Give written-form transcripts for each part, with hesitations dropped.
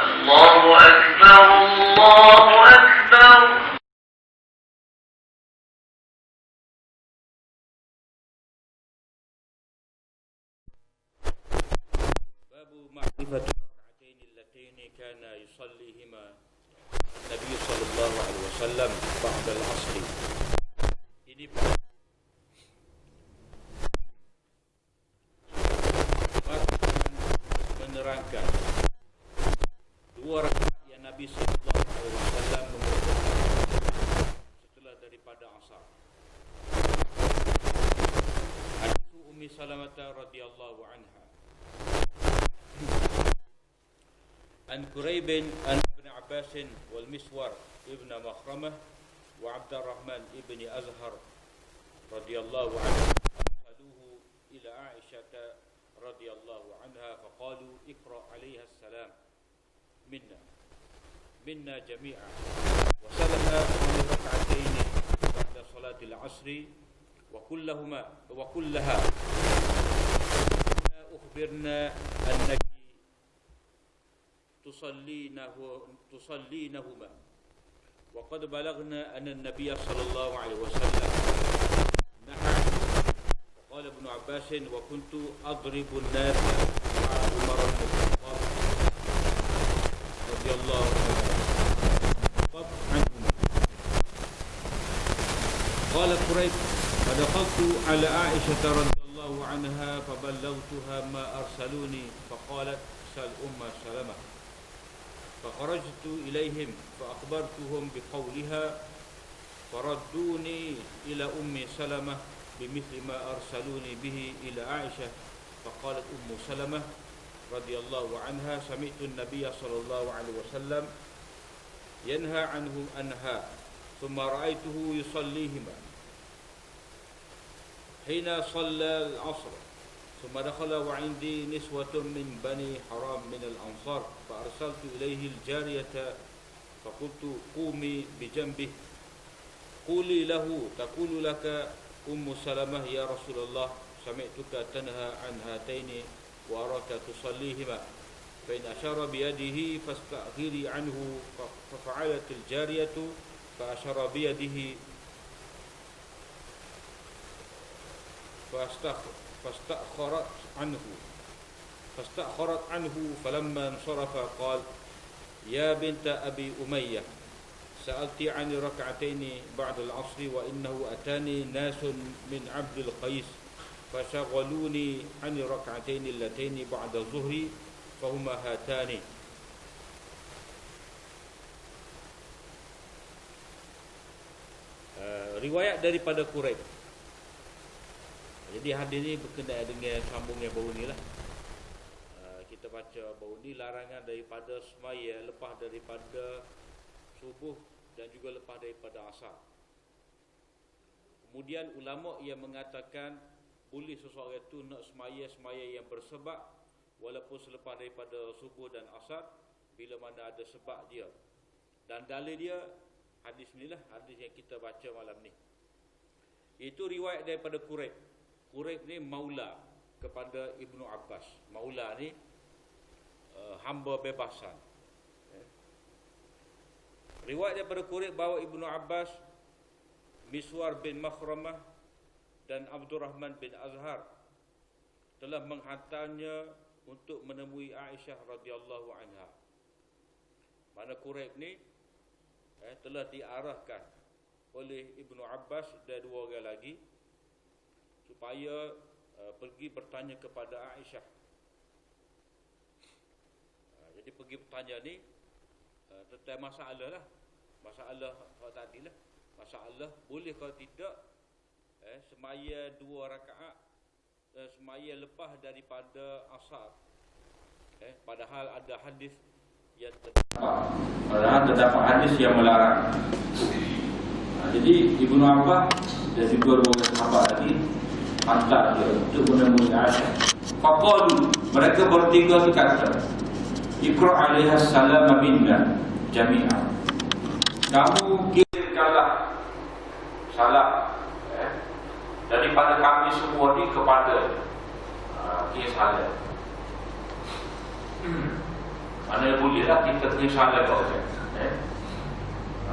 الله أكبر الله أكبر. باب معرفة الركعتين اللتين كان يصليهما النبي صلى الله عليه وسلم بعد العصر. Ini menerangkan dua rakaat yang Nabi sallallahu alaihi wasallam mengerjakan setelah daripada asar. Hadis Ummi Salamah radhiyallahu anha. An Quraib an Ibn Abbas wal Miswar ibn Makhramah wa Abdurrahman ibn Azhar radhiyallahu anhu arsaluhu ila Aisyah radhiyallahu anha faqalu iqra 'alayha as-salam minna jami'an wa salaha min rak'atayn ba'da salati al-'asr wa kullaha ukhbirna annaki تصلينهما وقد بلغنا أن النبي صلى الله عليه وسلم نهى. قال ابن عباس وكنت أضرب الناس مع عمر بن الخطاب رضي الله عنهما. قال قريب فدخلت على عائشة رضي الله عنها فبلغتها ما أرسلوني فقالت سل أم سلمة فخرجت إليهم فأخبرتهم بقولها فردوني إلى أم سلمة بمثل ما أرسلوني به إلى عائشة فقالت أم سلمة رضي الله عنها سمعت النبي صلى الله عليه وسلم ينهى عنه أنها ثم رأيته يصليهما حين صلى العصر ثم دخل وعندي نسوة من بني حرام من الأنصار فأرسلت إليه الجارية فقلت قومي بجنبه قولي له تقول لك أم سلمة يا رسول الله سمعتك تنهى عن هاتين وأراك تصليهما فإن أشار بيده فاستأخري عنه ففعلت الجارية فأشار بيده فاستأخرت عنه فلما انصرف قال يا بنت أبي أمية سألت عن ركعتين بعد العصر وإنه أتاني ناس من عبد القيس فشغلوني عن الركعتين اللتين بعد الظهر فهما هاتان. Riwayat daripada Quraib. Jadi hadis ini berkenaan dengan sambung yang baru ni lah. Kita baca baru ni larangan daripada semaya lepas daripada subuh dan juga lepas daripada asar. Kemudian ulama yang mengatakan boleh seseorang itu nak semaya yang bersebab walaupun selepas daripada subuh dan asar bila mana ada sebab dia. Dan dalil dia hadis ni lah, hadis yang kita baca malam ni. Itu riwayat daripada Quraib. Quraib ni maula kepada Ibnu Abbas. Maula ni hamba bebasan. Riwayat daripada Quraib bahawa Ibnu Abbas, Miswar bin Makhramah dan Abdurrahman bin Azhar telah menghantarnya untuk menemui Aisyah radhiyallahu anha. Mana Quraib ni telah diarahkan oleh Ibnu Abbas dan dua orang lagi supaya pergi bertanya kepada Aisyah. Jadi pergi bertanya ni tentang masalah lah. Masalah tadi lah. Masalah boleh kalau tidak semaya 2 rakaat semaya lepas daripada asar. Padahal ada hadis yang terdapat hadis yang melarang. Jadi Ibnu Abbas dan juga dua sahabat tadi hantar dia untuk menemui Aisyah. Faqalu, mereka bertiga berkata, Iqra 'alaiha salam minna jami'an. Kamu kirimkanlah salam daripada kami semua ni kepada salam. Mana bolehlah kita salah kau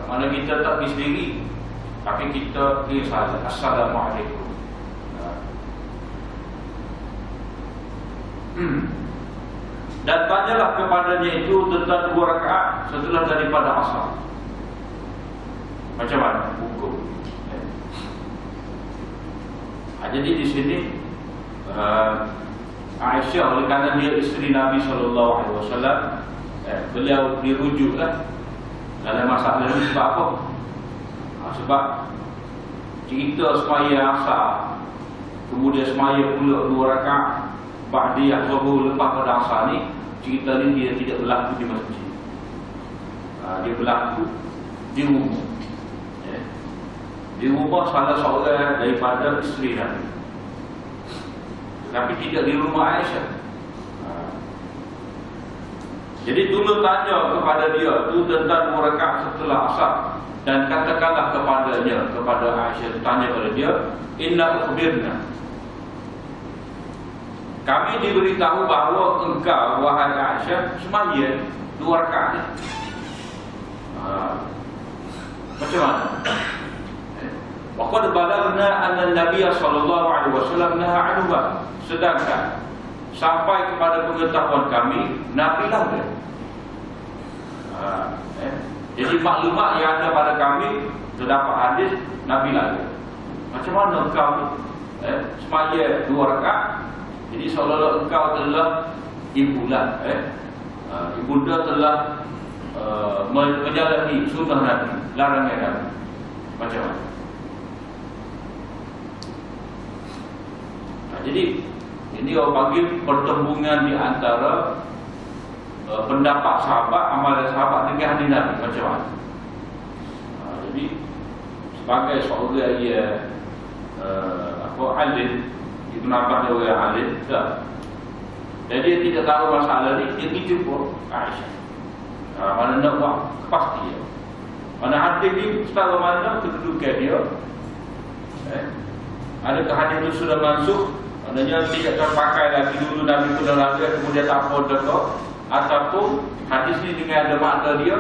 mana kita tak pergi sendiri, tapi kita salah. Assalamualaikum. Dan tanyalah kepadanya itu tentang 2 rakaat setelah daripada asar. Macam mana hukum? Jadi di sini Aisyah, oleh kerana dia isteri Nabi SAW, beliau dirujuklah dalam masalah ini. Sebab apa? Sebab cerita semaya asar, kemudian semaya pula 2 rakaat ba'diyah zuhur lepas pada asar ni, cerita ni dia tidak berlaku di masjid. Dia berlaku di rumah. Di rumah salah seorang daripada isteri Nabi, tapi tidak di rumah Aisyah. Jadi dulu tanya kepada dia tu tentang 2 rakaat setelah asar, dan katakanlah kepadanya, kepada Aisyah, tanya kepada dia, inna ukhbirna, kami diberitahu bahawa engkau wahai Aisyah semaya 2 rakaat. Macam mana? Waqad balagna anna Nabi sallallahu alaihi wasallam nahaa anhu, sedangkan sampai kepada pengetahuan kami Nabi larang. Jadi maklumat yang ada pada kami terdapat hadis Nabi larang. Macam mana engkau semaya 2 rakaat? Jadi seolah-olah engkau telah imbulan, ibunda telah menjalani sunnah Nabi, larangan Nabi. Macam mana? Jadi ini orang panggil pertembungan di antara pendapat sahabat, amalan sahabat dengan hadis Nabi. Macam mana? Jadi sebagai seorang alim, Ibn Abbas dia orang alim, jadi dia tidak tahu masalah ni, dia pergi jumpa Aisyah. Mana nak buat kepastian, mana hadis ni secara mana kedudukan dia, adakah hadis itu sudah masuk, maknanya tidak terpakai lagi dulu Nabi sudah larang kemudian tak apa dekat, ataupun hadis ni dengan ada makna dia,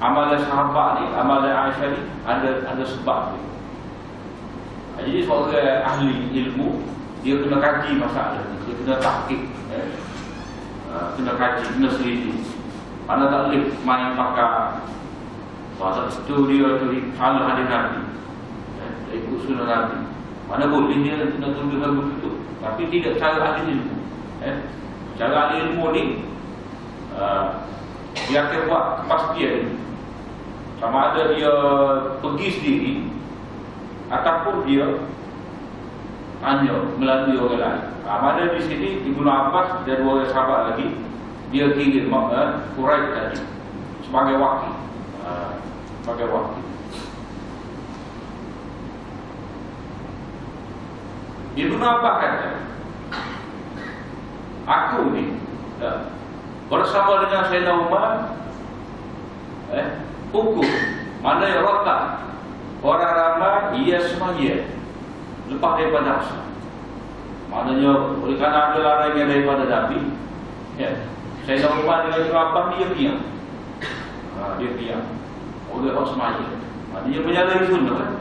amalan sahabat ni, amalan Aisyah ni ada sebab dia. Jadi seorang ahli ilmu, dia kena kaji masalah ni, dia kena tahqiq, kena kaji, kena selidiki. Mana tak boleh main pakai bahasa itu dia salah hadis Nabi, ikut sunnah Nabi. Mana boleh dia kena tuduhkan begitu, tapi tidak cara ahli ilmu. Cara ahli ilmu ni dia akan buat kepastian, sama ada dia pergi sendiri ataupun dia tanya melalui orang lain. Mana di sini Ibnu Abbas dan 2 orang sahabat lagi, dia kirim Quraisy tadi sebagai wakil, sebagai wakil. Ibnu Abbas kata, aku ni bersama dengan Sayyidina Umar hukum mana yang rotak orang ramai ia semaya lepas daripada asar. Maknanya oleh kerana ada larangan daripada Nabi, Sayyidina Umar dengan Ibnu Abbas dia diam. Dia diam. Oleh orang semaya, maknanya menyalahi sunnah kan.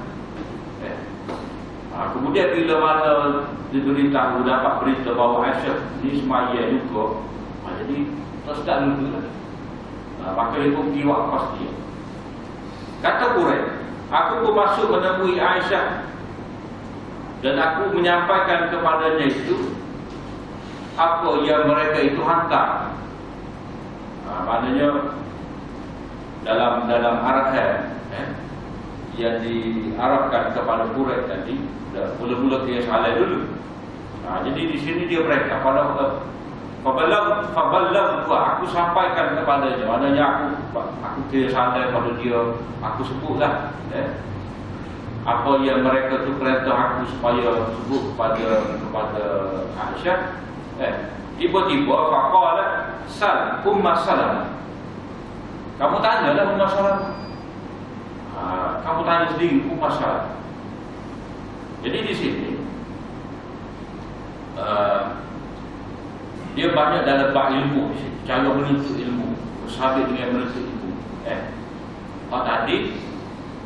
Kemudian bila mana diberitahu, dapat berita bahawa Aisyah ni semaya juga, jadi terus tak dulu lah. Maka dia pun pergi waktu pasti. Kata Quraisy, aku pun masuk menemui Aisyah dan aku menyampaikan kepadanya itu apa yang mereka itu hantar. Maknanya dalam arahan yang diarahkan kepada Quraisy tadi, mula-mula dia salah dulu. Jadi di sini dia mereka pada fabalagh, aku sampaikan kepadanya, maknanya aku kira salah pada dia, aku sebutlah apa yang mereka tu perintah aku supaya sebut kepada Aisyah. Tiba-tiba faqala sal Ummah Salamah, kamu tanyalah Ummah Salamah. Kamu tanya sendiri Ummah Salamah. Jadi di sini dia banyak dalam bab ilmu, cara menuntut ilmu. bersabit dengan menuntut ilmu. Kalau tadi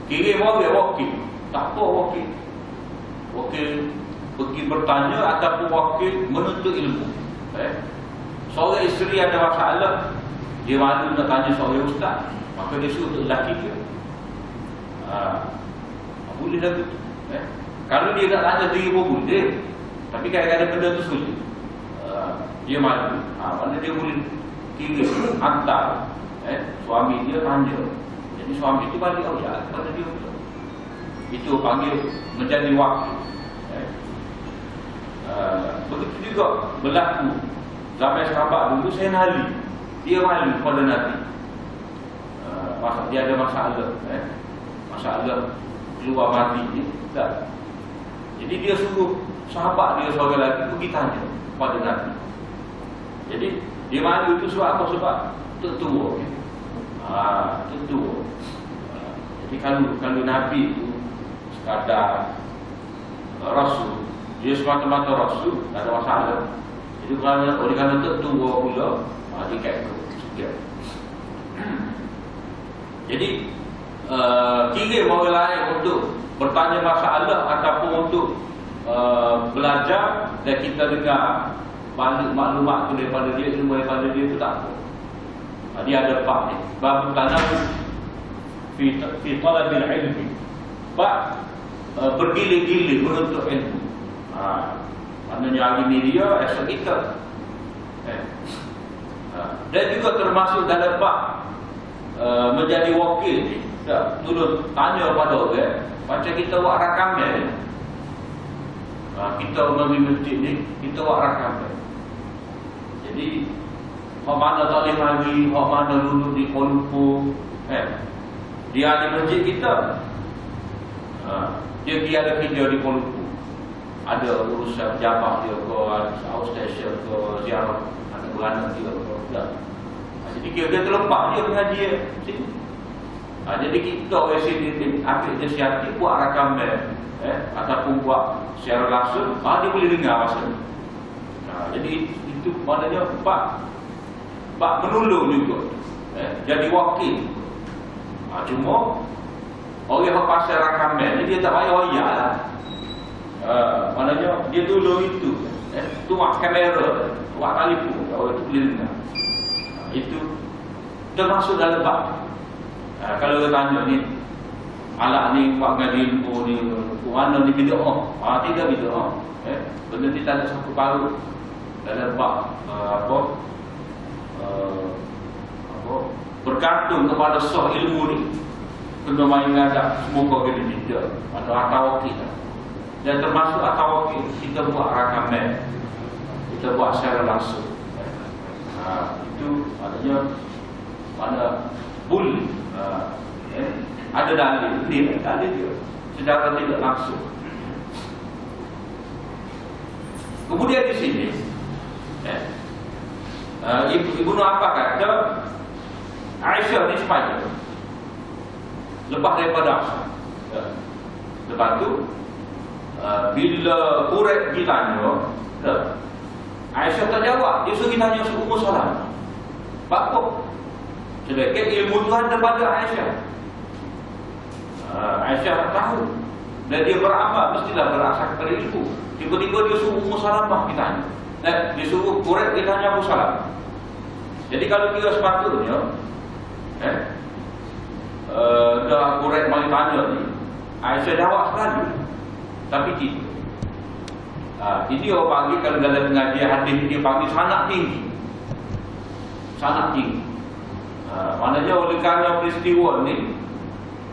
kirim orang wakil, tak apa wakil. Wakil pergi bertanya ataupun wakil menuntut ilmu. Seorang isteri ada masalah, dia malu nak tanya seorang ustaz, maka dia suruh untuk lelaki dia. Boleh dah begitu. Kalau dia nak tanya diri pun boleh, tapi kadang-kadang benda tu sulit. Dia malu. Mana dia boleh kirim, hantar suami dia tanya. Jadi suami itu balik kepada dia pula. Itu panggil menjadi wakil. Begitu juga berlaku zaman sahabat dulu, saya nali, dia malu pada Nabi. Dia ada masalah keluar mati ni, tak. Jadi dia suruh sahabat dia seorang lagi pergi tanya pada Nabi. Jadi dia malu itu sebab apa? Sebab tertua. Tertua. Jadi kalau Nabi itu sekadar Rasul, dia semata-mata Rasul, tak ada masalah. Jadi oleh kerana tertua pula, dia kata sekian. Jadi kirim orang lain untuk bertanya masalah ataupun untuk belajar dan kita dengar balik maklumat tu daripada dia, ilmu daripada dia tu tak apa. Dia ada bab ni, bab tanawwu fi talabil ilmi, bab bergilir-gilir menuntut ilmu. Maknanya hari ni dia, esok kita. Dan juga termasuk dalam bab menjadi wakil ni, turun tanya pada orang, macam kita buat rakaman ni. Kita pergi masjid ni, kita buat rakaman. Jadi hak mana tak boleh mari, hak mana duduk di Kuala Lumpur, dia ada masjid kita. Dia ada kerja di Kuala Lumpur, ada urusan jamak dia ke, outstation ke, ziarah anak beranak dia ke. Jadi dia terlepas dia mengaji sini. Jadi kita orang sini ni ambil inisiatif buat rakaman, ataupun buat secara langsung, dia boleh dengar masa ni. Jadi itu maknanya bab menolong juga, jadi wakil. Cuma orang yang pasal rakaman ni dia tak payah royak lah. Maknanya dia tolong itu, tuak kamera, tuak telefon, orang itu boleh dengar. Itu termasuk dalam bab. Kalau dia tanya ni, alat ni buat ngaji ilmu ni, mana ni bid'ah? Tidak bid'ah. Benda ni tak ada satu paru dalam bab bergantung kepada sah ilmu ni. Kena main ngajak semoga kita tidak atau atawakil. Dan termasuk atawakil, kita buat rakaman, kita buat secara langsung. Itu maknanya mana boleh. Ada dalil, ni dalil dia secara tidak langsung. Kemudian di sini Ibnu Abbas kata Aisyah ni sepaya lepas daripada Aisyah. Lepas tu bila Quraisy ditanya, Aisyah tak jawab. Dia suruh tanya Ummu Salamah. Apa? Sedangkan ilmu Tuhan daripada Aisyah. Aisyah tahu dan dia beramal mestilah berasal kepada ilmu. Tiba-tiba dia suruh Ummu Salamah ditanya. Dia suruh Quraisy ditanya Ummu Salamah. Jadi kalau kira sepatutnya dah Quraisy mari tanya ni, Aisyah jawab sekali. Tapi tidak. Ini orang panggil, kalau dalam pengajian hadis dia panggil sanad tinggi. Sanad tinggi. Maknanya oleh kerana peristiwa ni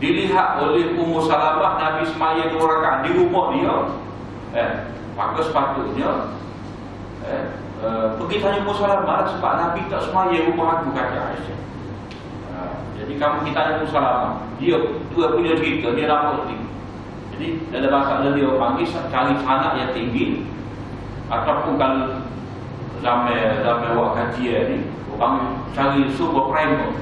dilihat oleh Ummu Salamah, Nabi semaya 2 rakaat di rumah dia, maka sepatutnya pergi tanya Ummu Salamah, sebab Nabi tak semaya rumah aku, kata Aisyah. Jadi kamu kita tanya Ummu Salamah, dia punya cerita, dia nampak tinggi. Jadi dalam bahasa dia panggil cari sanad yang tinggi, ataupun kalau zaman buat kajian ni orang cari sumber primer.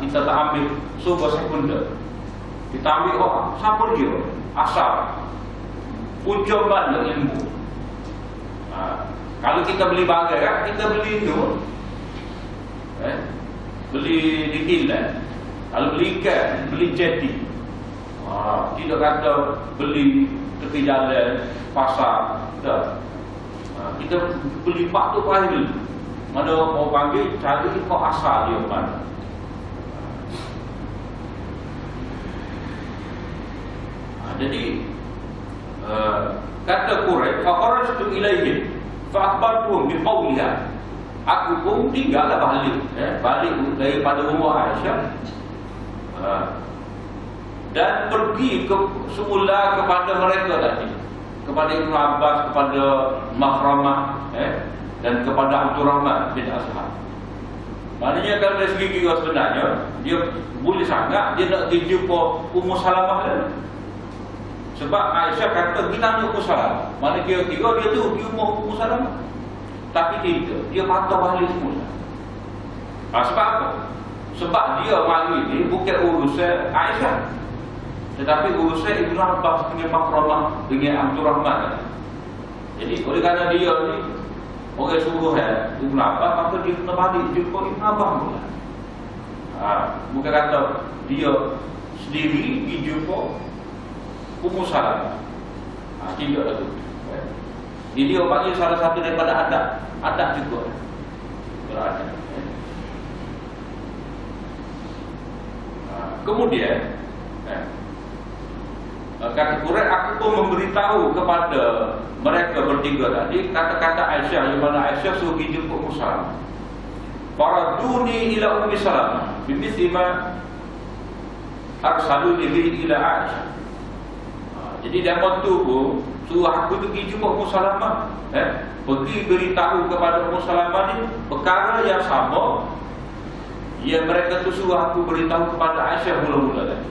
Kita tak ambil sumber sekunder, kita ambil siapa dia, asal punca mana ilmu. Kalau kita beli bagai kan, kita beli itu beli di kilat. Kalau beli ikan, beli jeti. Tidak kata beli tepi jalan, pasar. Tak. Kita beli patut pahil. Mana orang panggil, cari kau asal dia mana. Jadi kata Quraisy, faqarajtu ilaihim fa'akhbartuhum biqawliha. Aku pun tinggallah balik daripada rumah Aisyah dan pergi semula kepada mereka tadi, kepada Ibn Abbas, kepada Makhramah dan kepada Abdul Rahman bin Ashab. Maknanya kalau dari segi kira sebenarnya dia boleh sangat dia nak pergi jumpa Ummu Salamah lagi. Sebab Aisyah kata kita nak Ummu Salamah. Mana kira-kira dia tu di rumah Ummu Salamah. Tapi tidak, dia patah balik semula. Sebab apa? Sebab dia mari ni bukan urusan Aisyah, tetapi urusan Ibn Abbas dengan Makhramah dengan Abdul Rahman. Jadi oleh kerana dia ni orang suruh Ibn Abbas, maka dia kena balik jumpa Ibn Abbas pula. Bukan kata dia sendiri pergi jumpa Ummu Salamah. Tidak lah tu. Jadi dia panggil salah satu daripada adab juga. Berada. Kemudian kata Quraisy, aku pun memberitahu kepada mereka bertiga tadi kata-kata Aisyah, yang mana Aisyah suruh pergi jumpa Ummu Salamah. Faraduni ila Ummi Salamah bimithli ma arsalu li ila Aisyah. Jadi dia waktu tu suruh aku pergi jumpa Ummu Salamah, pergi beritahu kepada Ummu Salamah ni perkara yang sama yang mereka tu suruh aku beritahu kepada Aisyah mula-mula tadi.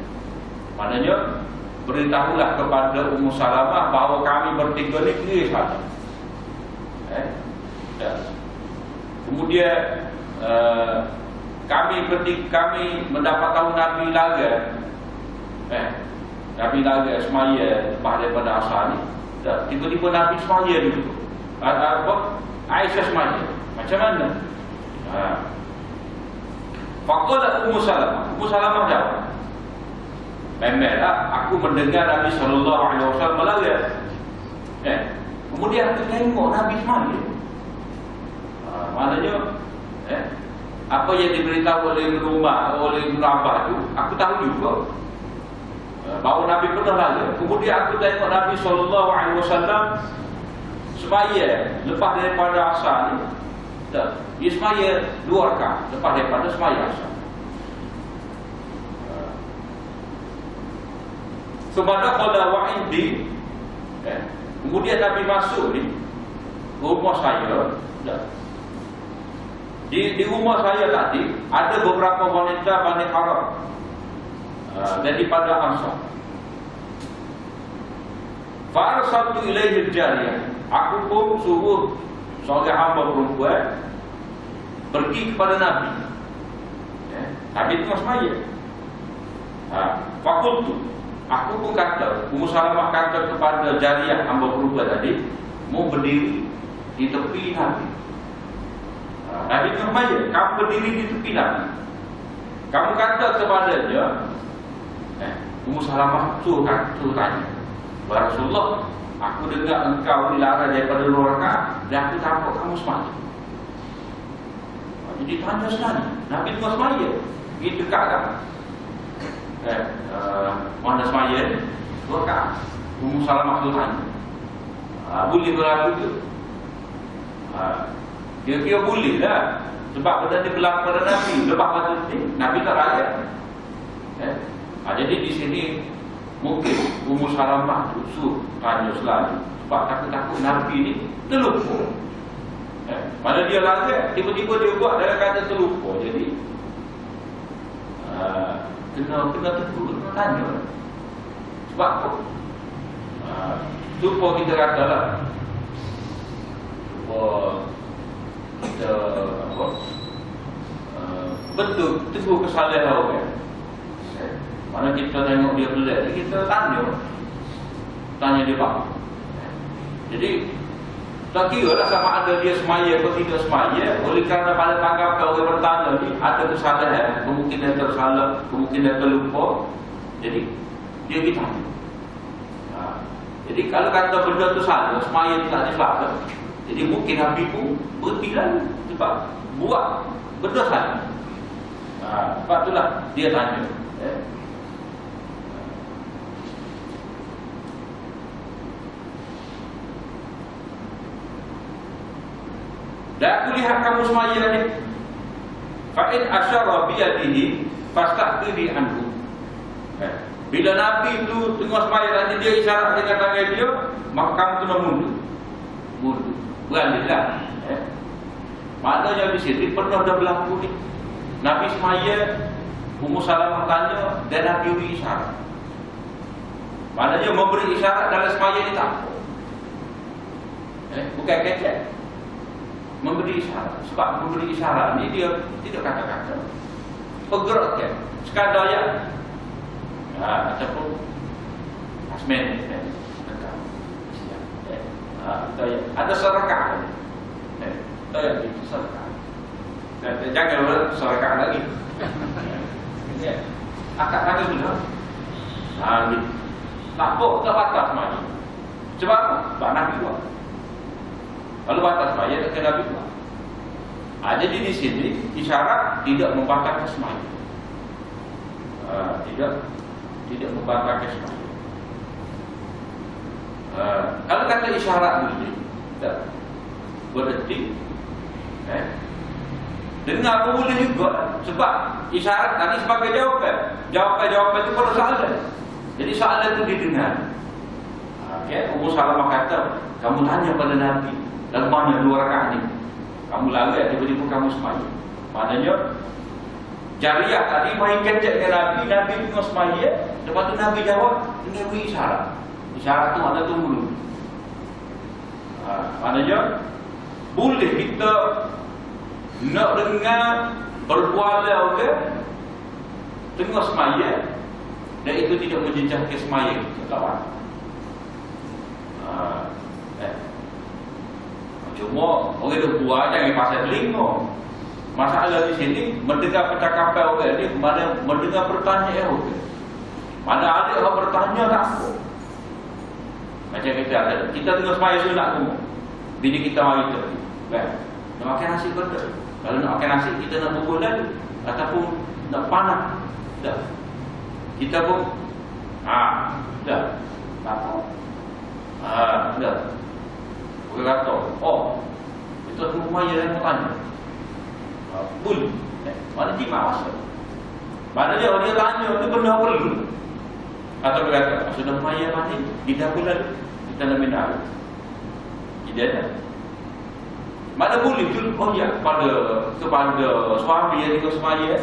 Maknanya beritahulah kepada Ummu Salamah bahawa kami bertiga ni kira satu. Kemudian kami mendapat tahu Nabi laga, Nabi laga semaya lepas daripada asal ni. Tiba-tiba Nabi semaya dulu. Aisyah semaya. Macam mana? Faqalat Ummu Salamah. Ummu Salamah jawab, memanglah aku mendengar Nabi SAW melawat. Kemudian aku tengok Nabi semaya. Maknanya apa yang diberitahu oleh Ibn Abbas tu, aku tahu juga bahawa Nabi pernah lalu. Kemudian aku tengok Nabi SAW semaya lepas daripada asar ni. Dia semaya 2 rakaat lepas daripada semaya asar. Sebab qala wa indi, kemudian Nabi masuk ni rumah saya. Di rumah saya tadi ada beberapa wanita Bani Arab daripada Ansar. Farsaltu ilaihi jariyah. Aku pun suruh seorang hamba perempuan pergi kepada Nabi. Nabi tengah semaya. Fakultu, aku pun kata, Ummu Salamah kata kepada jariyah hamba perempuan tadi, mau berdiri di tepi Nabi. Nabi tengah semaya, kamu berdiri di tepi Nabi. Kamu kata kepadanya, Ummu Salamah suruh tanya, ya Rasulullah, aku dengar engkau dilarang daripada 2 rakaat dan aku takut kamu semaya. Jadi tanya sekali, Nabi tengah semaya, pergi dekat kan? Mana semaya ni? 2 rakaat. Ummu Salamah tu tanya, boleh berlaku tu? Kira-kira boleh lah. Sebab benda ni berlaku pada Nabi. Lepas pada ni, Nabi tak raya. Jadi di sini mungkin Ummu Salamah suruh tanya selalu. Sebab takut-takut Nabi ni terlupa. Pada dia lagi, tiba-tiba dia buat dalam kata terlupa. Jadi kena tegur, kena tanya. Sebab apa? Supaya kita katalah, kita betul tegur kesalahan orang. Mana kita tengok dia pelik, kita tanya dia bang. Jadi Tak kira lah sama ada dia semaya atau tidak semaya. Oleh kerana pada tanggapan orang bertanya ni ada kesalahan, kemungkinan tersalah, kemungkinan terlupa. Jadi dia ditanya. Jadi kalau kata benda tu salah, semaya tu tak disalah. Jadi mungkin Nabi pun berhenti lah sebab buat benda salah. Sebab itulah dia tanya. Dan aku lihat kamu semaya ni. Fa'in asyara biyadihi fastaqbili anhu. Bila Nabi tu tengah semaya nanti dia isyarat dengan tangan dia, maka kamu kena mundur. Mundur. Beralihlah. Maknanya di sini pernah dah berlaku ni. Nabi semaya, Ummu Salamah tanya dan Nabi beri isyarat. Maknanya memberi isyarat dalam semaya ni tak apa. Bukan kecek. Memberi isyarat. Sebab memberi isyarat ni dia tidak kata-kata. Pergerakkan. Sekadar ya. Ataupun asmen. Ada serakah. Ada serakah. Jangan serakah lagi. Akak lagi sudah. Tak apa, tak batas maju. Sebab apa? Sebab Nabi buat. Kalau batas maya, tak kena Nabi buat. Jadi di sini isyarat tidak membatalkan semaya. Tidak membatalkan semaya. Kalau kata isyarat boleh, tak berarti dengar pun boleh juga. Sebab isyarat tadi sebagai jawapan. Jawapan itu pada soalan. Jadi soalan itu didengar. Ummu Salamah kata, kamu tanya pada Nabi, dalam mana 2 rakaat ni? Kamu lari, tiba-tiba kamu semaya. Maknanya Jariyah tadi main kecek dengan Nabi tengah semaya. Lepas tu Nabi jawab dengan beri isyarat. Isyarat tu makna tunggu dulu. Maknanya boleh kita nak dengar berbuala orang tengah semaya dan itu tidak menjejaskan semaya kita. Tak apa. Cuma orang dah buat jangan pasal telinga. Masalah di sini mendengar percakapan orang ni, mana mendengar pertanyaan orang. Mana ada orang bertanya tak apa. Macam kita tengah semaya sunat semua. Bini kita mari tu. Kan? Nak makan nasi betul. Kalau nak makan nasi kita nak bubur dulu ataupun nak panas. Dah. Kita pun dah. Tak apa. Dah. Orang kata, itu semua yang bertanya. Boleh. Mana jimat masa? Maknanya orang dia tanya itu benda perlu. Atau dia kata, sudah maya mati, kita bulan kita nak minat. Tidak ada. Mana boleh tu? Ya, kepada suami yang ikut semaya.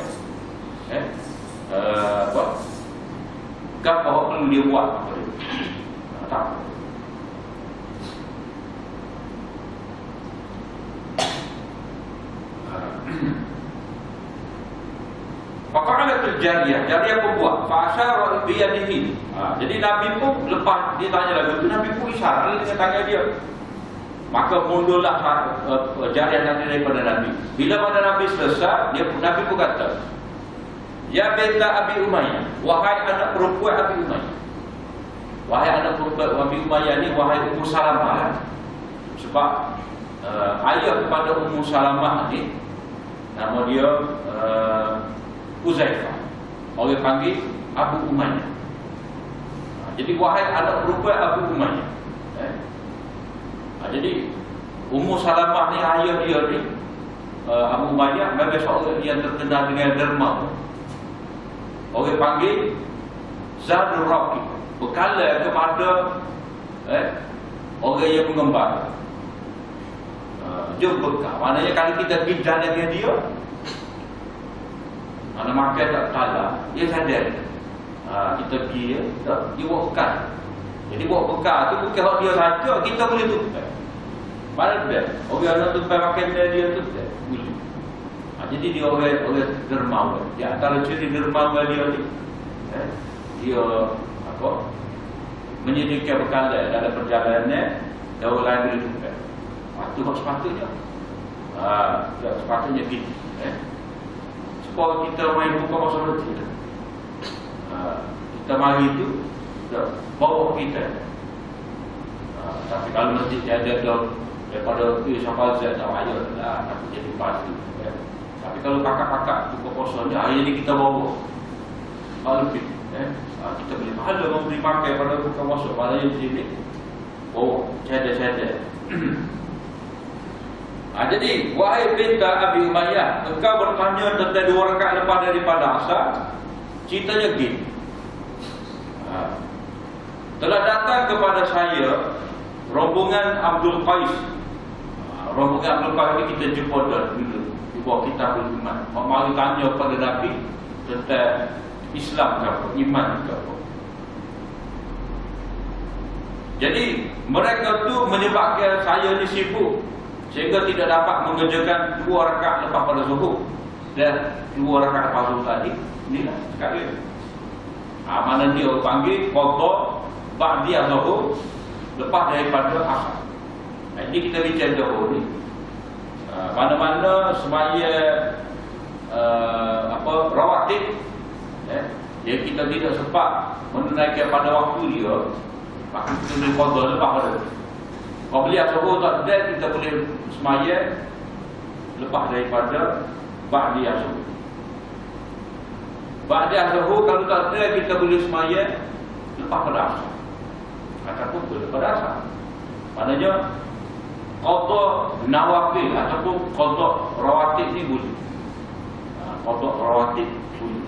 Apa perlu dia buat? Tak. Faqalatul jariyah pun buat fa'asyara bi yadihi. Jadi Nabi pun lepas dia tanya lagi tu Nabi pun isyarat dengan tangan dia. Maka mundurlah jariyah tadi daripada Nabi. Bila pada Nabi selesai, Nabi pun kata, "Ya binta Abi Umayyah, wahai anak perempuan Abi Umayyah." Wahai anak perempuan Abi Umayyah ni wahai Ummu Salamah. Sebab ayah kepada Ummu Salamah ni nama dia Uzaifah. Orang panggil Abu Umayyah. Jadi wahai anak perempuan Abu Umayyah. Jadi Ummu Salamah ni ayah dia ni Abu Umayyah memang seorang yang terkenal dengan derma. Orang panggil Zadul Raqib. Berkala kepada orang yang mengembara. Dia bekal. Maknanya kalau kita bincang dengan dia, mana makan tak kalah, dia sadar. Kita pergi dia bawa bekal. Jadi bawa bekal tu bukan hak dia saja, kita boleh tukar. Mana dia? Orang nak tukar makan dia tu boleh. Jadi dia orang dermawan. Di antara ciri dermawan dia ni, dia menyediakan bekal dalam perjalanannya, dan orang lain boleh tukar. Itu sepatutnya. Sepatutnya kita. Supaya kita main buka masa letih. Kita mari itu bawa kita. Tapi kalau masjid ada daripada siapa saya tak payah lah, aku jadi pasti. Tapi kalau kakak-kakak buka puasanya, hari ini kita bawa. Lebih. Kita boleh pahala memberi pakai pada buka puasa. Padahal di sini, cedek. Jadi, wahai binti Abi Umayyah, engkau bertanya tentang 2 rakaat lepas daripada asar. Ceritanya gini. Telah datang kepada saya rombongan Abdul Qais. Rombongan Abdul Qais ini kita jumpa dulu di bawah kitab iman. Mari tanya kepada Nabi tentang Islam ke apa, iman ke apa. Jadi mereka tu menyebabkan saya ni sibuk sehingga tidak dapat mengerjakan 2 rakaat lepas pada zuhur dan 2 rakaat lepas zuhur tadi. Inilah sekali. Mana dia panggil qada ba'da zuhur lepas daripada asar. Ini kita bincang dahulu ni. Mana-mana semaya rawatib yang kita tidak sempat menunaikan pada waktu dia, maka kita boleh qada lepas pada. Kalau beli zuhur tak ada, kita boleh semaya lepas daripada ba'da zuhur. Ba'da zuhur kalau tak ada, kita boleh semaya lepas pada asar. Ataupun boleh pada asar. Maknanya qada nawafil ataupun qada rawatib ni boleh. Qada rawatib boleh.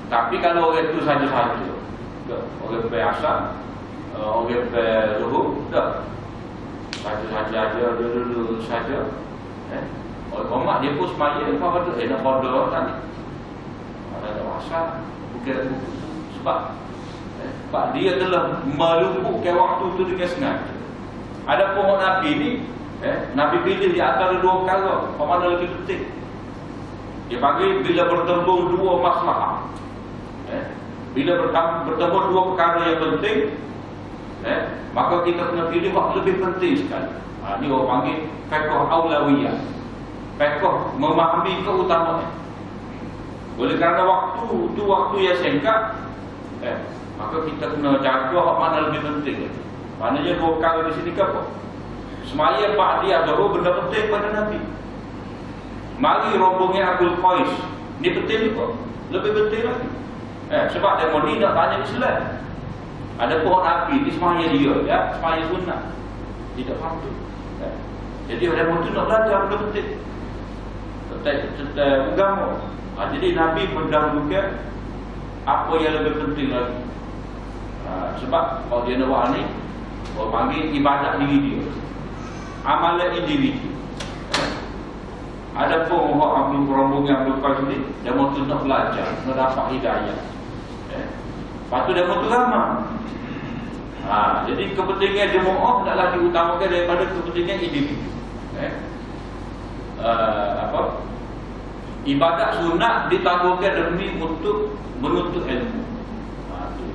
Tapi kalau orang itu saja-saja, orang biasa, orang berzuhur, tak. Saja-saja, dulu saja. Orang komak dia pun semaya, apa tu? Nak qada tadi. Ada asar, bukan sebab dia telah melumpuhkan waktu itu dengan sengaja. Ada pohon Nabi ni, Nabi pilih di antara 2 perkara, apa mana lebih penting. Dia panggil bila bertembung 2 maslahah. Bila bertembung 2 perkara yang penting, maka kita kena pilih waktu lebih penting sekali. Ini orang panggil fiqh aulawiyah. Fiqh memahami keutamaan. Oleh kerana waktu tu waktu yang singkat, maka kita kena jaga mana lebih penting. Maknanya 2 perkara di sini ke apa? Semaya ba'da zuhur benda penting pada Nabi. Mari rombongan Abdul Qais. Ini penting juga. Lebih penting lagi. Sebab demo ni nak tanya Islam. Ada pohon api di semaya dia, ya, semaya sunnah. Tidak patut. Jadi demo tu nak belajar benda penting. Tentang agama. Jadi Nabi mendahulukan apa yang lebih penting lagi. Sebab kalau dia nak buat ni, orang panggil ibadat diri dia, amalan individu. Ada pun orang rombongan Abdul ni, dia mahu nak belajar, nak dapat hidayah. Lepas tu dia mahu ramah. Jadi kepentingan jemaah taklah diutamakan daripada kepentingan individu. Ibadat sunat ditangguhkan demi untuk menuntut ilmu.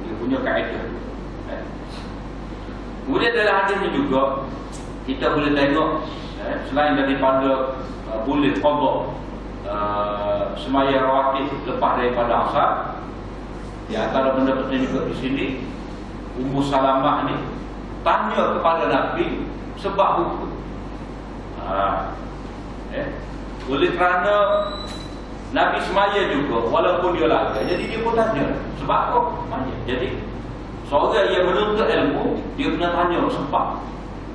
Dia punya kaedah. Kemudian dalam hadis ni juga kita boleh tengok selain daripada boleh qada semaya rawatib lepas daripada asar, di antara benda penting juga di sini Ummu Salamah ni tanya kepada Nabi sebab hukum. Oleh kerana Nabi semaya juga walaupun dia lagi, jadi dia pun tanya sebab apa semaya. Jadi seorang yang menuntut ilmu, dia kena tanya sebab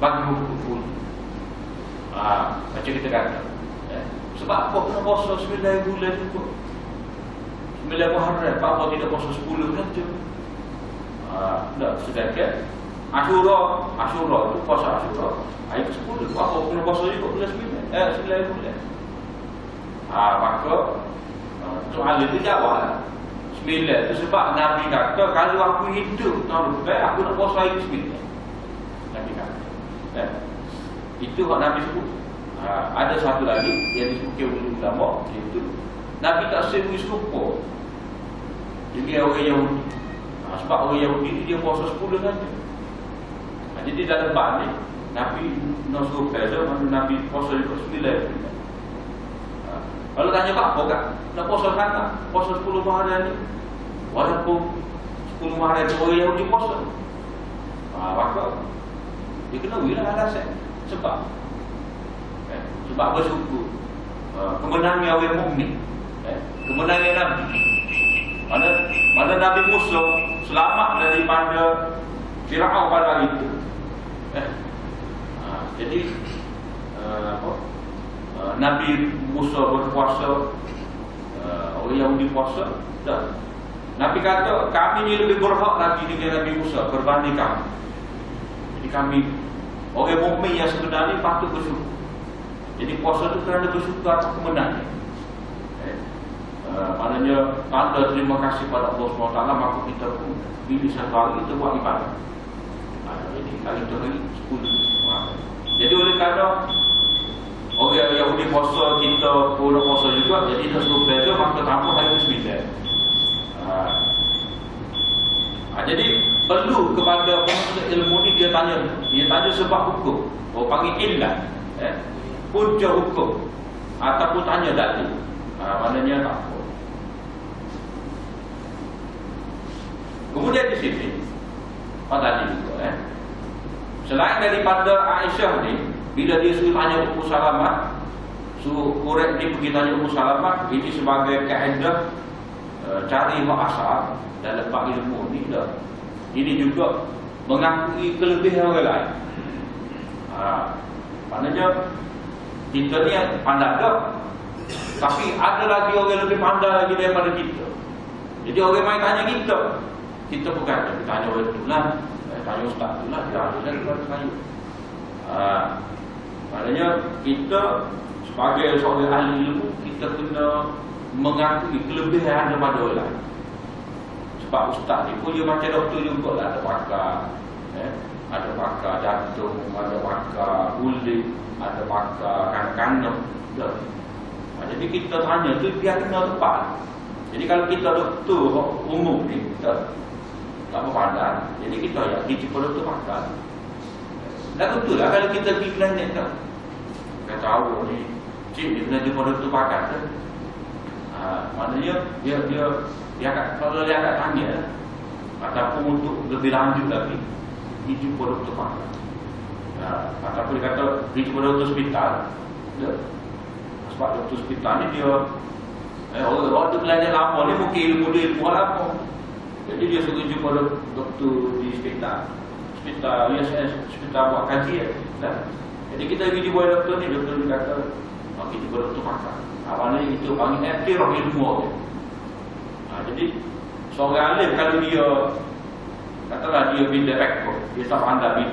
bagi hukum. Macam kita kata, sebab apa kena puasa 9 bulan juga, 9 Muharram, apa tidak puasa 10 saja. Tak, sedangkan Ashura tu puasa Ashura hari ke-10, apa kena puasa juga bulan 9 bulan. Maka soal itu jawab 9 tu sebab Nabi kata kalau aku hidup tahun depan aku nak puasa hari 9. Nabi kata itu hak Nabi sebut. Ada satu lagi yang disebutkan oleh ulama, iaitu Nabi tak sebut serupa dengan orang Yahudi. Sebab orang Yahudi ni dia puasa 10 saja. Jadi dalam bab ni Nabi nak suruh beza, Nabi puasa juga 9. Kalau tanya Kak, apa Kak? Nak puasa sangat? Puasa 10 hari ni. Walaupun 10 hari tu orang Yahudi puasa. Maka dia kena wilah alasan. Sebab bersyukur kemenangan orang mukmin, kemenangan Nabi. Mana Nabi Musa selamat daripada Firaun pada hari itu. Jadi Nabi Musa berpuasa, orang Yahudi puasa. Dan Nabi kata kami ni lebih berhak lagi dengan Nabi Musa berbanding kamu. Jadi kami orang mukmin yang sebenarnya patut bersyukur. Jadi puasa itu kerana bersyukur atas kemenangan. Maknanya tanda terima kasih pada Allah SWT, maka kita pun bila satu hari kita buat ibadah. Jadi hari itu hari 10. Jadi oleh kerana orang Yahudi puasa, kita pun puasa juga, jadi kita suruh belajar, maka tambah hari ke-9. Jadi perlu kepada penuntut ilmu ni dia tanya sebab hukum. Panggil illah, punca hukum, ataupun tanya dalil. Maknanya tak apa. Kemudian di sini tadi juga selain daripada Aisyah ni, bila dia suruh tanya Ummu Salamah, suruh korek dia pergi tanya Ummu Salamah, ini sebagai kaedah cari hak asal dalam bab ilmu ni dah. Ini juga mengakui kelebihan orang lain. Maknanya kita ni pandai dah, tapi ada lagi orang lebih pandai lagi daripada kita. Jadi orang main tanya kita bukan kita tanya orang tu lah, tanya ustaz tu lah, dia ada daripada saya. Maknanya kita sebagai seorang ahli ilmu, kita kena mengakui kelebihan daripada orang lain. Sebab ustaz ni pun dia macam doktor juga lah, ada pakar, ada pakar jantung, ada pakar kulit, ada pakar kanak-kanak. Jadi kita tanya tu biar kena tepat. Jadi kalau kita doktor umum ni, kita tak berpandang, jadi kita pergi pada doktor pakar. Dan betul lah kalau kita pergi klinik tak, kata awak ni, cik dia kena jumpa doktor pakar tu. Maknanya dia kalau dia akan tanya, ataupun untuk lebih lanjut lagi, pergi jumpa doktor pakar. Ataupun dia kata pergi jumpa doktor hospital. Sebab doktor hospital ni dia orang tu belajar lama ni, mungkin ilmu dia ilmu lama. Jadi dia suruh jumpa doktor di hospital buat kajian. Jadi kita pergi jumpa doktor ni kata kita jumpa doktor pakar. Awalnya itu panggil iktiraf ilmu. Jadi seorang alim kalau dia katalah dia bidang rekod, dia tak pandai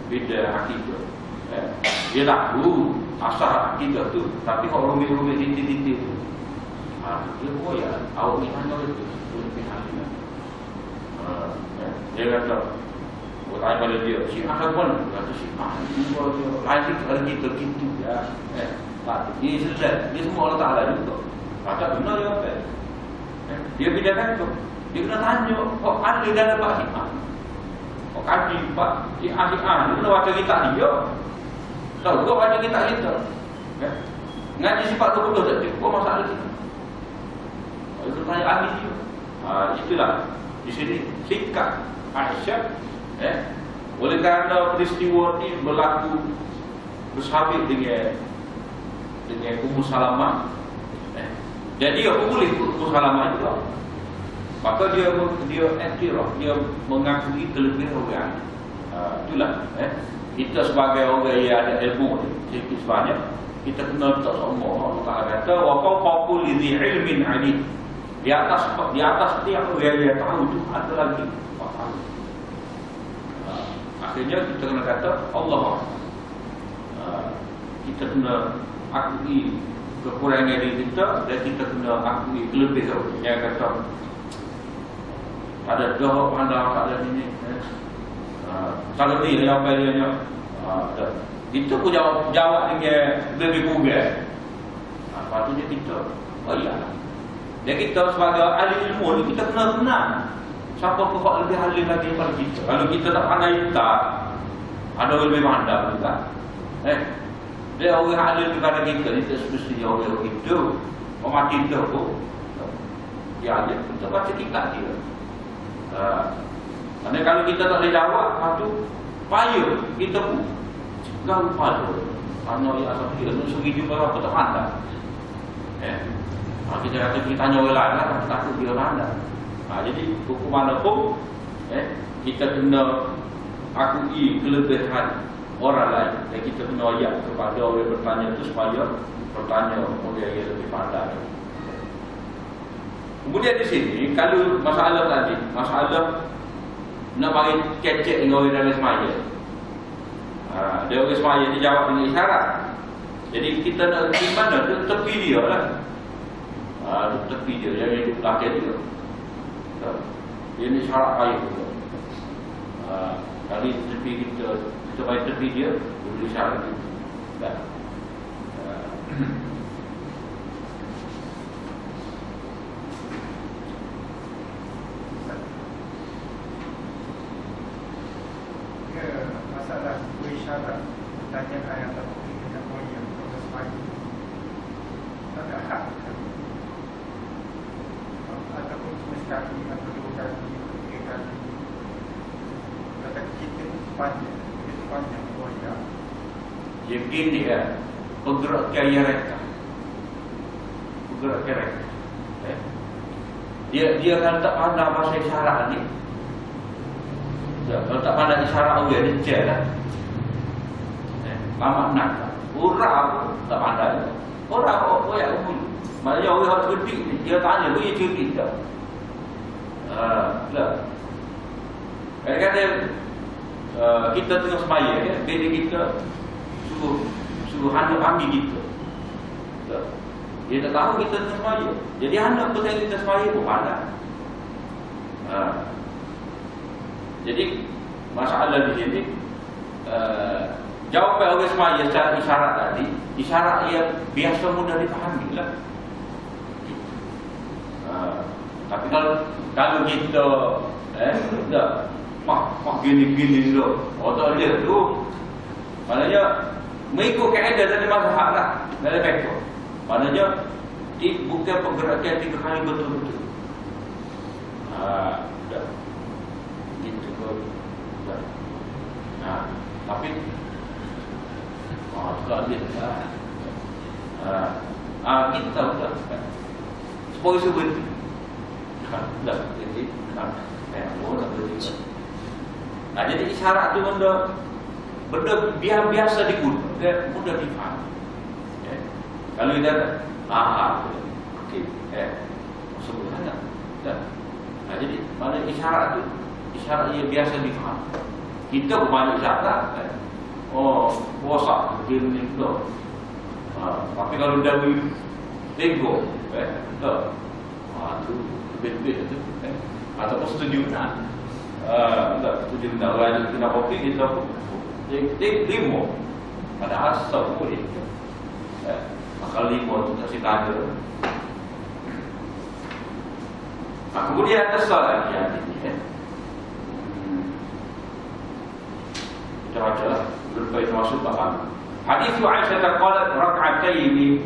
bidang akidah, dia tahu asal akidah tu, tapi kalau rumit-rumit titik-titik tu, dia boleh awak ni tanya itu lebih halim. Dia kata tanya pada dia, si asal pun kata si jumpa dia lagi kalau kita gitu ya. Dia selesai, dia semua Allah Ta'ala juga. Maka benar dia apa? Dia bidang tu, dia kena tanya, kok ahli dalam Pak Hikmah, kok kaji Pak si ahli, dia kena baca kitab dia. Tahu kau baca kitab kita, ngaji sifat tu betul tak? Kok masalah kita? Itu tanya ahli dia. Itulah di sini sikap Aisyah. Oleh kerana peristiwa ni berlaku bersabit dengan Ummu Salamah, jadi apa boleh Ummu Salamah juga. Maka dia iktiraf, dia mengakui kelebihan orang. Itulah kita sebagai orang yang ada ilmu ni, sebenarnya kita kena letak semua. Allah Ta'ala kata wa fawqa kulli dhi ilmin alim. Di atas setiap orang yang tahu tu ada lagi orang tahu. Akhirnya kita kena kata Allah. Kita kena akui kekurangan diri kita, dan kita kena akui kelebihan. Yang kata ada dua pandang kat dalam ini, kalau ni yang palingnya itu pun jawab dengan lebih kurang. Patutnya kita iyalah. Dan kita sebagai ahli ilmu ni, kita kena kenal siapa pun lebih ahli lagi daripada kita. Kalau kita tak pandai tak, Ada orang lebih pandai juga. Dia orang ada kepada kita ni semestinya orang itu. Orang mati dah pun. Dia ada kita baca kitab dia. Karena kalau kita tak boleh jawab, lepas tu payah kita pun gak lupa tu. Tanya ya asal dia nak suruh dia berapa tak pandai. Kita kata kita tanya orang lain lah, takut dia pandai. Jadi hukuman hukum, kita kena akui kelebihan orang lain dan kita kena ayat kepada orang yang bertanya itu supaya bertanya orang yang lebih pandai. Kemudian di sini, kalau masalah tadi, masalah nak bagi kecek dengan orang dalam semaya. Dia orang semaya dia jawab dengan isyarat. Jadi kita nak pergi mana? Tepi dia lah. Tepi dia, jangan duduk belakang dia. Dia ni syarat baik juga. Kali tepi kita bagi tepi dia, boleh syarat itu. Masalah berisyarat pertanyaan ayat al-Quran dengan mulia proses pagi tak ada hak ataupun cuma sekali atau dua kali, tiga kali. Kata kita sepanjang mulia. Ya begini ya, bergerak gaya reka. Bergerak gaya reka. Dia kan tak pandai bahasa isyarat ni. Kalau tak pandai isyarat dia cek lah. Lama nak. Orang tak pandai. Orang yang umum. Maknanya orang yang cerdik ni, dia tanya, dia cerdik tak? Tak. Kadang-kadang kita tengah semaya, bila kita suruh hendak ambil kita. Dia tak tahu kita tengah semaya. Jadi hendak betul kita semaya pun pandai. Jadi masalah di sini jawapan orang semaya secara isyarat tadi, isyarat yang biasa mudah dipahami lah. Tapi kalau kita dah mak gini tu, tak dia tu, maknanya mengikut kaedah dari mazhab lah, dari fiqh. Maknanya bukan pergerakan 3 kali betul-betul. Dah. Gitu kau. Tapi tak dia. Kita tahu tak. Supaya sebenarnya dah jadi orang berjaya. Jadi isyarat tu benda biasa digunakan, mudah difaham. Kalau kita okey, sebenarnya dah. Jadi mana isyarat tu, isyarat yang biasa difaham. Kita banyak isyarat kan. Puasa dia ni tu. Tapi kalau dah tengok, tak. Tu lebih tu. Ataupun setuju nak. Tak setuju nak orang kena kopi kita pun. Dia limo. Padahal asal boleh. Akal limo tu tak ada. Kemudian ada soalan lagi ini. Kita baca berbagai termasuk bab. Hadis Aisyah qalat rak'ataini.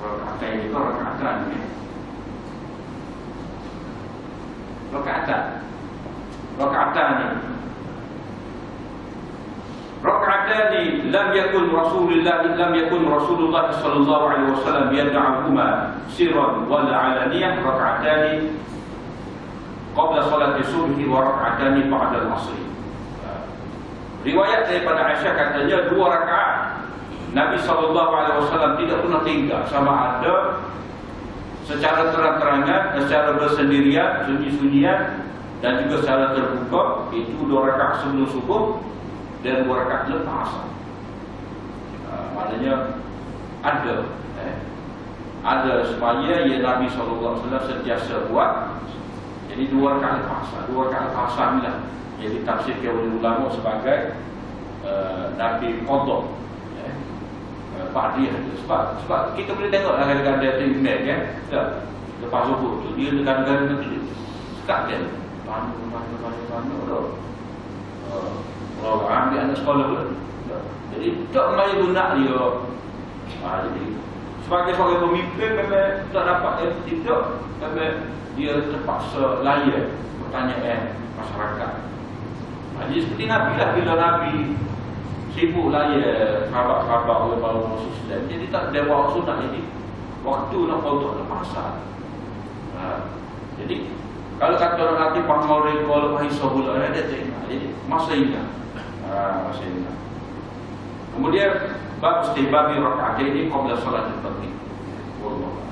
Rak'ataini itu rak'atan ni. Rak'atan ni. Rak'atani lam yakun Rasulullah sallallahu alaihi wasallam yad'uhuma sirran wal 'alaniyah rak'atani qabla salati subhi wa rak'atani ba'da al-'asr. Riwayat daripada Aisyah katanya 2 rakaat Nabi sallallahu alaihi wasallam tidak pernah tinggal, sama ada secara terang-terangan, secara bersendirian, sunyi-sunyian dan juga secara terbuka, itu 2 rakaat sebelum subuh dan 2 rakaat lepas asar. Maknanya ada semaya yang Nabi SAW sentiasa buat. Jadi 2 rakaat lepas asar. 2 rakaat lepas asar ni lah yang ditafsirkan oleh ulama sebagai Nabi qadha, ba'diyah. Sebab kita boleh tengok kadang-kadang dia email kan, lepas zuhur tu dia kadang-kadang nanti sekat dia Tanya dah. Kalau ambil anak sekolah pula. Jadi tak main guna dia. Jadi sebagai pemimpin memang tak dapat tidak, memang dia terpaksa layan pertanyaan masyarakat. Jadi seperti Nabi lah, bila Nabi sibuk layan khabar-khabar oleh para Muslim, jadi tak ada waktu nak jadi waktu nak untuk pasal. Jadi kalau kata orang nanti pangmore kalau mahasiswa pula ada tengah. Jadi masa ingat. Masa ingat. Kemudian bab istihbabi rakaat ini qabla salat al-fardhi. Wallahu